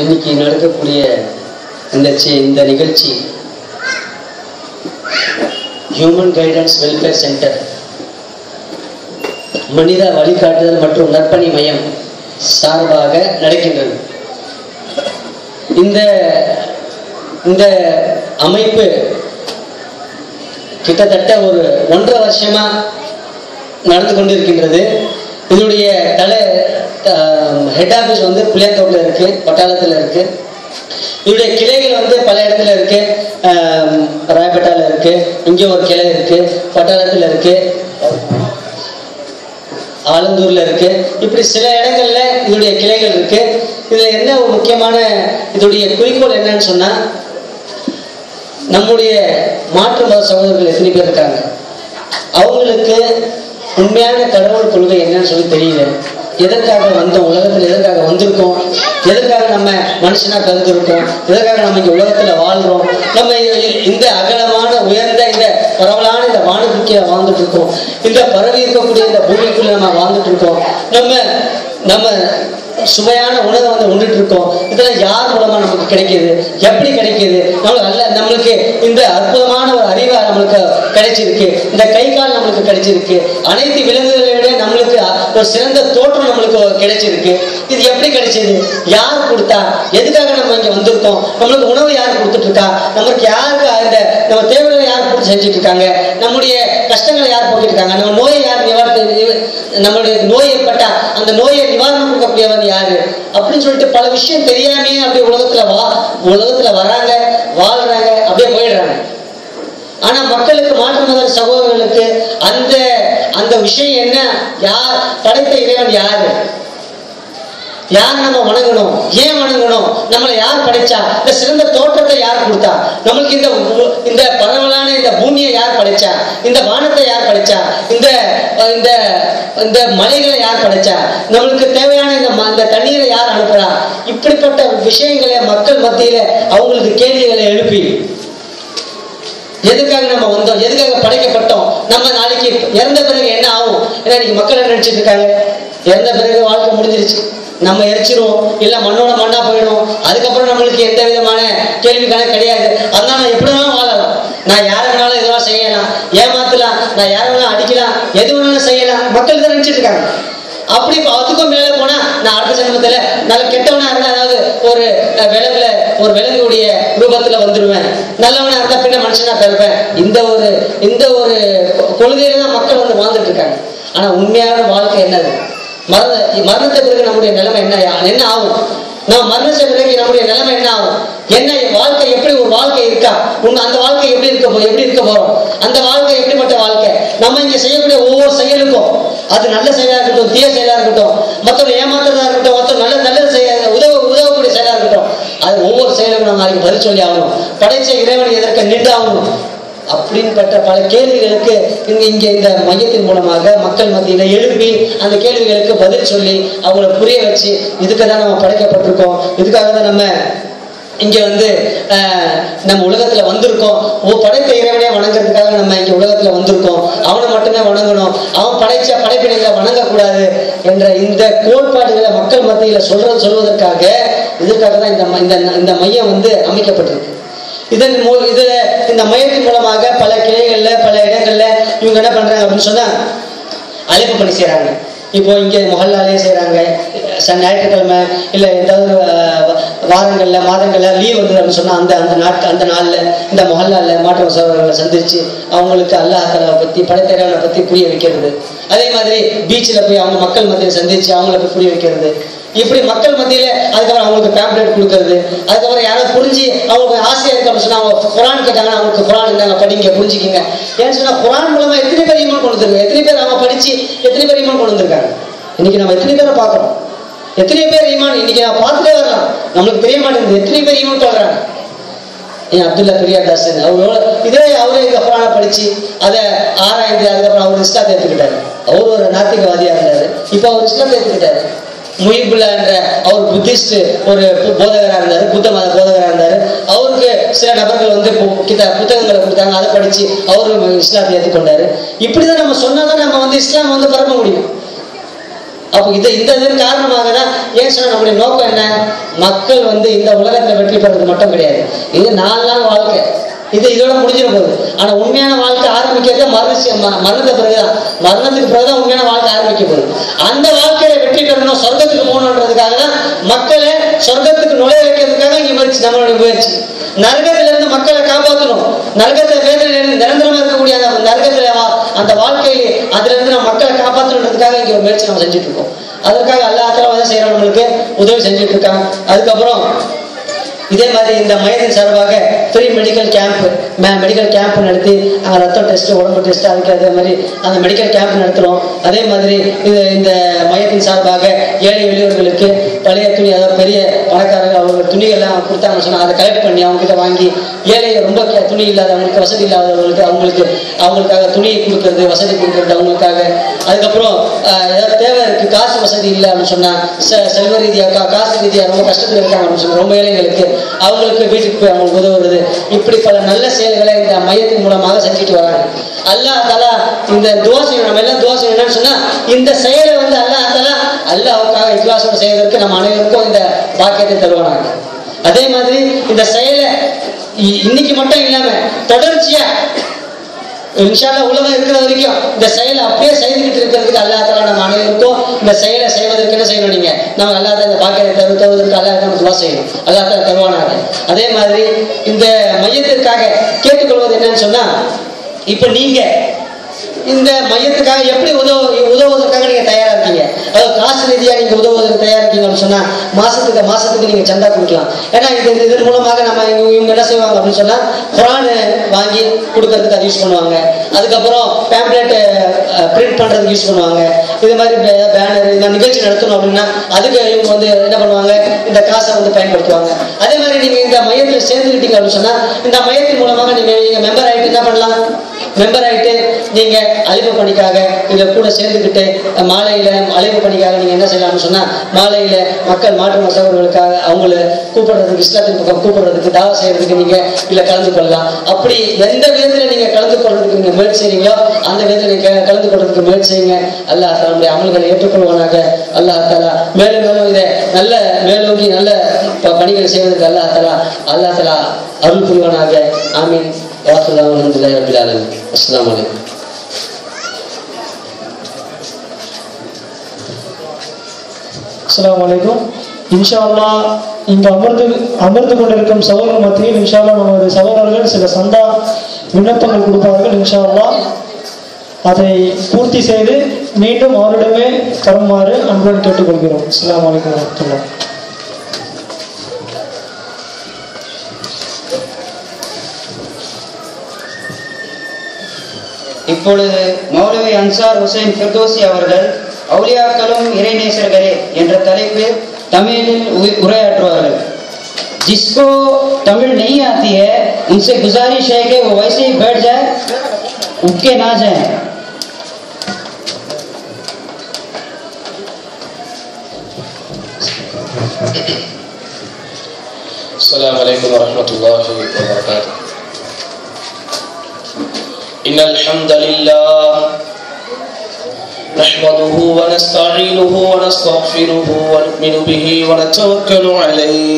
இன்னைக்கு நடக்கக்கூடிய இந்த நிகழ்ச்சி ஹியூமன் கைடன்ஸ் வெல்ஃபேர் சென்டர் மனித வழிகாட்டுதல் மற்றும் நற்பணி மையம் சார்பாக நடக்கின்றது. இந்த அமைப்பு கிட்டத்தட்ட ஒரு 1.5 வருஷமா நடந்து கொண்டிருக்கின்றது. இதனுடைய ஹெட் ஆஃபீஸ் வந்து புளியந்தோட்டில் இருக்கு, பட்டாளத்தில் இருக்கு. இதனுடைய கிளைகள் வந்து பல இடத்துல இருக்கு. ராயப்பேட்டால இருக்கு, இங்கே ஒரு கிளை இருக்கு, பட்டாளத்தில் இருக்கு, ஆலந்தூர்ல இருக்கு. இப்படி சில இடங்கள்ல இதனுடைய கிளைகள் இருக்கு. இதுல என்ன ஒரு முக்கியமான இதனுடைய குறிக்கோள் என்னன்னு சொன்னா, நம்முடைய மாற்று மத சகோதரர்கள் எத்தனை பேர் இருக்காங்க, அவங்களுக்கு உண்மையான கடவுள் கொள்கை என்னன்னு சொல்லி தெரியல. எதற்காக வந்தோம், உலகத்தில் எதற்காக வந்திருக்கோம், எதற்காக நம்ம மனுஷனா பிறந்திருக்கோம், எதற்காக நம்ம இங்க உலகத்துல வாழ்றோம், நம்ம இந்த அகலமான உயர்ந்த இந்த பரவலான இந்த வானத்துக்கு வாழ்ந்துட்டு இருக்கோம், இந்த பரவி இருக்கக்கூடிய இந்த பூமிக்குள்ள நம்ம வாழ்ந்துட்டு இருக்கோம், நம்ம சுவையான உணவை வந்து உண்டுட்டு இருக்கோம். இதெல்லாம் யார் மூலமா நமக்கு கிடைக்கிது, எப்படி கிடைக்கிது? நம்மளுக்கு இந்த அற்புதமான ஒரு அறிவை நம்மளுக்கு கிடைச்சிருக்கு, இந்த கை கால் நம்மளுக்கு கிடைச்சிருக்கு, அனைத்து விலங்குகளை விட நம்மளுக்கு ஒரு சிறந்த தோற்றம் நம்மளுக்கு கிடைச்சிருக்கு. இது எப்படி கிடைச்சது, யார் கொடுத்தா, எதுக்காக நம்ம இங்க வந்திருக்கோம், நம்மளுக்கு உணவு யார் கொடுத்துட்டு இருக்கா, நமக்கு யாருக்கு இந்த நம்ம தேவைகளை யார் கொடுத்து செஞ்சுட்டு இருக்காங்க, நம்முடைய கஷ்டங்களை யார் போக்கிட்டு இருக்காங்க, நம்ம நோயை யார் நம்மளுடைய நோய் ஏற்பட்டா அந்த நோயை நிவாரணம் கொடுக்கக்கூடியவர் யாரு அப்படின்னு சொல்லிட்டு பல விஷயம் தெரியாமே அப்படியே உலகத்துல வராங்க, வாழ்றாங்க, அப்படியே போயிடுறாங்க. ஆனா மக்களுக்கு, மாற்று மத சகோதரர்களுக்கு அந்த விஷயம் என்ன, யார் படைத்த இறைவன் யாரு, யார் நம்ம வணங்கணும், ஏன் வணங்கணும், நம்மளை யார் படைச்சா, இந்த சிறந்த தோற்றத்தை யார் கொடுத்தா, நம்மளுக்கு இந்த பரவலான இந்த பூமியை யார் படைச்சா, இந்த வானத்தை யார் படைச்சா, இந்த மலைகளை யார் படைச்சா, நம்மளுக்கு தேவையான இந்த தண்ணீரை யார் அனுப்புறா, இப்படிப்பட்ட விஷயங்களை மக்கள் மத்தியில அவங்களுக்கு கேள்விகளை எழுப்பி எதுக்காக நம்ம வந்தோம், எதுக்காக படைக்கப்பட்டோம், நம்ம நாளைக்கு இறந்த பிறகு என்ன ஆகும். ஏன்னா இன்னைக்கு மக்கள் என்ன நினைச்சிட்டு இருக்காங்க, இறந்த பிறகு வாழ்க்கை முடிஞ்சிருச்சு, நம்ம எரிச்சிருவோம், இல்ல மண்ணோட மண்ணா போயிடும், அதுக்கப்புறம் நம்மளுக்கு எந்த விதமான கேள்வி கணக்கு கிடையாது, அதனால நான் எப்படி வேணாலும் வாழலாம், நான் யார வேணாலும் இதெல்லாம் செய்யலாம், ஏமாத்தலாம், நான் யார வேணாலும் அடிக்கலாம், எது வேணாலும் செய்யலாம், மக்கள் தான் நினைச்சிட்டு இருக்காங்க. அப்படி அதுக்கும் மேல போனா நான் அடுத்த ஜென்மத்துல நல்ல கெட்டவனா இருந்தா அதாவது ஒரு விலங்குடைய ரூபத்துல வந்துடுவேன், நல்லவனா இருந்தா பின்ன மனுஷனா பிறப்பேன். இந்த ஒரு கொள்கையில தான் மக்கள் வந்து வாழ்ந்துட்டு இருக்காங்க. ஆனா உண்மையான வாழ்க்கை என்னது, மரணத்தை பிறகு நம்முடைய நிலைமை என்ன ஆகும், நம்ம மரணத்தை பிறகு நம்முடைய நிலைமை என்ன ஆகும், என்ன வாழ்க்கை, எப்படி ஒரு வாழ்க்கை இருக்கா, அந்த வாழ்க்கை எப்படி இருக்க போறோம், அந்த வாழ்க்கை எப்படிப்பட்ட வாழ்க்கை, நம்ம இங்க செய்யக்கூடிய ஒவ்வொரு செயலுக்கும், அது நல்ல செயலா இருக்கட்டும், தீய செயலா இருக்கட்டும், மற்றவங்க ஏமாத்துறதா இருக்கட்டும், மற்ற நல்ல உதவக்கூடிய செயலா இருக்கட்டும், அது ஒவ்வொரு செயலுக்கும் நம்ம அதுக்கு பதில் சொல்லி ஆகணும். படைச்ச இறைவன் எதற்கு நின்றாகணும் அப்படின்பட்ட பல கேள்விகளுக்கு இங்க இந்த மையத்தின் மூலமாக மக்கள் மத்தியில எழுப்பி அந்த கேள்விகளுக்கு பதில் சொல்லி அவங்களை புரிய வச்சு, இதுக்கு தான் நம்ம படைக்கப்பட்டிருக்கோம், இதுக்காக தான் நம்ம இங்க வந்து நம்ம உலகத்துல வந்திருக்கோம், படைத்த இறைவனே வணங்குறதுக்காக நம்ம இங்க உலகத்துல வந்திருக்கோம், அவனை மட்டுமே வணங்கணும், அவன் படைச்ச படைப்பினைகளை வணங்கக்கூடாது என்ற இந்த கோட்பாடுகளை மக்கள் மத்தியில சொல்வதற்காக இதற்காக தான் இந்த மையம் வந்து அமைக்கப்பட்டிருக்கு. இந்த மையத்தின் மூலமாக பல கிளைகள்ல பல இடங்கள்ல இவங்க என்ன பண்றாங்க அப்படின்னு சொன்னா அழைப்பு பணி செய்யறாங்க. இப்போ இங்கே மொஹல்லாலே செய்யறாங்க, ஞாயிற்றுக்கிழமை இல்லை ஏதாவது வாரங்கள்ல மாதங்கள்ல லீவ் வந்தது அப்படின்னு சொன்னா அந்த நாள்ல இந்த மொஹல்லால மாற்று சகோதரர்களை சந்திச்சு அவங்களுக்கு அல்லாஹ் தஆலாவை பத்தி படைத்தலைவனை பத்தி புரிய வைக்கிறது. அதே மாதிரி பீச்சில் போய் அவங்க மக்கள் மத்தியில் சந்திச்சு அவங்களுக்கு புரிய வைக்கிறது. இப்படி மக்கள் மத்தியில அதுக்கப்புறம் அவங்களுக்கு பேம்ப்ளெட் கொடுக்கறது, அதுக்கப்புறம் யாராவது புரிஞ்சு அவங்களுக்கு ஆசையா இருக்கு அப்படின்னு சொன்னா அவங்க குரான் கேட்டாங்கன்னா அவங்களுக்கு குரான் இருந்தாங்க படிங்க புரிஞ்சுக்கிங்க. ஏன்னு சொன்னா குரான் மூலமா எத்தனை பேர் ஈமான் கொண்டு வந்திருக்காங்க, எத்தனை பேர் அவங்க படிச்சு எத்தனை பேர் ஈமான் கொண்டு வந்திருக்காங்க. இன்னைக்கு நம்ம எத்தனை பேரை பார்க்கறோம், எத்தனை பேர் ஈமான் இன்னைக்கு நான் பார்த்துட்டே வரலாம், நம்மளுக்கு தெரிய மாட்டேங்குது எத்தனை பேர் ஈமான் கொள்றாங்க. அப்துல்லா பெரியாதாசன் அவரே இந்த குரானை படிச்சு அதை ஆராய்ந்து அதுக்கப்புறம் அவர் இஸ்லாத்தை ஏற்றுக்கிட்டாரு. அவர் ஒரு நாத்திகவாதியா இருந்தாரு, இப்போ அவர் இஸ்லாத்தை ஏற்றுக்கிட்டாரு. முஹிபுல்லா என்ற அவர் புத்திஸ்ட் ஒரு போதகராக இருந்தார், புத்த மத போதகராக இருந்தார். அவருக்கு சில நபர்கள் வந்து புத்தகங்களை கொடுத்தாங்க, அதை படிச்சு அவரு இஸ்லாத்தை ஏற்றுக்கொண்டாரு. இப்படிதான் நம்ம சொன்னாதான் நம்ம வந்து இஸ்லாம் வந்து பரப்ப முடியும். அப்போ இதன் காரணமாக தான் ஏன் சொன்ன நம்முடைய நோக்கம் என்ன, மக்கள் இந்த உலகத்துல வெற்றி பெறது மட்டும் கிடையாது. இது 4 நாள் வாழ்க்கை, இதோட முடிஞ்சிட போகுது. ஆனா உண்மையான வாழ்க்கை ஆரம்பிக்கிறது மரணத்துக்கு பிறகுதான். மரணத்துக்கு பிறகுதான் உண்மையான வாழ்க்கை ஆரம்பிக்க போகுது. அந்த வாழ்க்கையில வெற்றி பெறணும், சொர்க்கத்துக்கு போகணுன்றதுக்காக தான் மக்களை சொர்க்கத்துக்கு நுழைய வைக்கிறதுக்காக இங்க முயற்சி, நம்மளுடைய முயற்சி. நரகத்துல இருந்து மக்களை காப்பாற்றணும், நரகத்தை வேதனை நிரந்தரமா இருக்கக்கூடிய அந்த நரகத்துல அந்த வாழ்க்கையை அதுல இருந்து நம்ம மக்களை காப்பாற்றணுன்றதுக்காக இங்க ஒரு முயற்சி நம்ம செஞ்சுட்டு இருக்கோம். அதற்காக அல்லாஹ் தஆலா செய்யறோம், நம்மளுக்கு உதவி செஞ்சுட்டு இருக்காங்க. அதுக்கப்புறம் இதே மாதிரி இந்த மையத்தின் சார்பாக ஃப்ரீ மெடிக்கல் கேம்ப் நடத்தி அங்கே ரத்தம் டெஸ்ட், உடம்பு டெஸ்ட், அதுக்கு அதே மாதிரி அந்த மெடிக்கல் கேம்ப் நடத்துகிறோம். அதே மாதிரி இந்த மையத்தின் சார்பாக ஏழை எளியவர்களுக்கு பழைய துணி, அதாவது பெரிய பணக்காரர்கள் அவங்க துணிகள்லாம் கொடுத்தாங்கன்னு சொன்னால் அதை கலெக்ட் பண்ணி அவங்ககிட்ட வாங்கி ஏழை ரொம்ப துணி இல்லாதவங்களுக்கு, வசதி இல்லாதவர்களுக்கு அவங்களுக்காக துணியை கொடுக்கறது, வசதி கொடுக்கறது அவங்களுக்காக. அதுக்கப்புறம் ஏதாவது தேவை இருக்குது, காசு வசதி இல்லை அப்படின்னு சொன்னால் செல்வ ரீதியாக காசு ரீதியாக ரொம்ப கஷ்டத்தில் இருக்காங்க அப்படின்னு சொன்னால் ரொம்ப ஏழைகளுக்கு அவங்களுக்கு வீட்டுக்கு போய் அவங்களுக்கு உதவுறது, இப்படி பல நல்ல செயல்களை இந்த மையத்தின் மூலமாக செஞ்சுட்டு வராங்க. அல்லாஹ் தஆலா இந்த துஆ செய்யணும், நம்ம எல்லாம் துஆ செய்யணும். என்னன்னு சொன்னா இந்த செயலை அல்லாஹ் தஆலா அல்லாஹ்வுக்காக இக்லாஸோட செய்வதற்கு நம்ம அனைவருக்கும் இந்த பாக்கியத்தை தருவாங்க. அதே மாதிரி இந்த செயலை இன்னைக்கு மட்டும் இல்லாம தொடர்ச்சியா இன்ஷா அல்லாஹ் உலகம் இருக்கிற வரைக்கும் இந்த செயலை அப்படியே செய்துக்கிட்டு இருக்கிறதுக்கு அல்லாஹ் தஆலா நம்ம அனைவருக்கும் இந்த செயலை செய்வதற்கு என்ன செய்யணும், நீங்க நம்ம அல்லாஹ் தஆலா இந்த பாக்கியத்தை தருவதற்கு அல்லாஹ் நம்ம துஆ செய்யணும், அல்லாஹ் தஆலா தருவானாக. அதே மாதிரி இந்த மையத்திற்காக கேட்டுக்கொள்வது என்னன்னு சொன்னா, இப்ப நீங்க இந்த மையத்துக்காக எப்படி உதவுவதற்காக நீங்க தயாரா இருக்கீங்க, அதாவது காசு ரீதியா நீங்க உதவுவதற்கு தயாரா இருக்கீங்கன்னு சொன்னா மாசத்துக்கு நீங்க சந்தா கொடுக்கலாம். ஏன்னா இதன் மூலமாக நம்ம இவங்க என்ன செய்வாங்க அப்படின்னு சொன்னா குர்ஆன் வாங்கி கொடுக்கறதுக்கு அது யூஸ் பண்ணுவாங்க. அதுக்கப்புறம் பேம்ப்ளெட் பிரிண்ட் பண்றதுக்கு யூஸ் பண்ணுவாங்க. இது மாதிரி பேனர், இந்த நிகழ்ச்சி நடத்தணும் அப்படின்னா அதுக்கு இவங்க என்ன பண்ணுவாங்க, இந்த காசை பயன்படுத்துவாங்க. அதே மாதிரி நீங்க இந்த மையத்தில் சேர்ந்துக்கிட்டீங்க அப்படின்னு சொன்னா இந்த மையத்தின் மூலமாக நீங்க மெம்பர் ஆயிட்டு என்ன பண்ணலாம், மெம்பர் ஆயிட்டு நீங்க அழைப்பு பணிக்காக இங்க கூட சேர்ந்துக்கிட்டு மாலையில அழைப்பு பணிக்காக நீங்க என்ன செய்யலாம்னு சொன்னா மாலையில மக்கள் மாற்று மசவர்களுக்காக அவங்களை கூப்பிடுறதுக்கு, இஸ்லாத்தின் பக்கம் கூப்பிடுறதுக்கு, தாவா செய்யறதுக்கு நீங்க இதுல கலந்து கொள்ளலாம். அப்படி எந்த விதத்துல நீங்க கலந்து கொள்றதுக்கு நீங்க முயற்சி செய்றீங்களோ அந்த விதத்துல நீங்க கலந்து கொள்றதுக்கு முயற்சி செய்யுங்க. அல்லாஹ் தன்னுடைய அமல்களை ஏற்றுக்கொள்வானாக. அல்லாஹ் தஆலா மேலும் இதை நல்ல மேலோங்கி நல்ல பணிகளை செய்வதற்கு அல்லாஹ் தஆலா அருள் புரிவானாக. ஆமீன். அல்ஹம்துலில்லாஹி ரப்பில் ஆலமீன். அஸ்ஸலாமு அலைக்கும். அஸ்ஸலாமு அலைக்கும். இன்ஷா அல்லாஹ் இங்கு அமர்ந்து கொண்டிருக்கும் சகோதரர் மத்தியில் இன்ஷா அல்லாஹ் நமது சகோதரர்கள் சில சந்தா விண்ணப்பங்கள் கொடுப்பார்கள். இன்ஷா அல்லாஹ் அதை பூர்த்தி செய்து மீண்டும் அவரிடமே தருமாறு அன்புடன் கேட்டுக்கொள்கிறோம். அஸ்ஸலாமு அலைக்கும் வரஹ்மத்துல்லாஹ். இப்பொழுது மௌலவி அன்சார் ஹுசைன் ஃபிர்தோசி அவர்கள் औलियाक्कलुम इरेनेसरगले என்ற தலைப்பில் தமிழில் உரையாற்றுவார்கள். जिसको तमिल नहीं आती है उनसे गुजारिश है कि वो वैसे ही बैठ जाए, उठ के ना जाए. अस्सलामु अलैकुम वरहमतुल्लाहि वबरकातुह. इन्नल हम्दलिल्लाह नहमदुहु व नस्तईनुहु व नस्तगफिरुहु व नु'मिनु बिही व नतवक्कलु अलैहि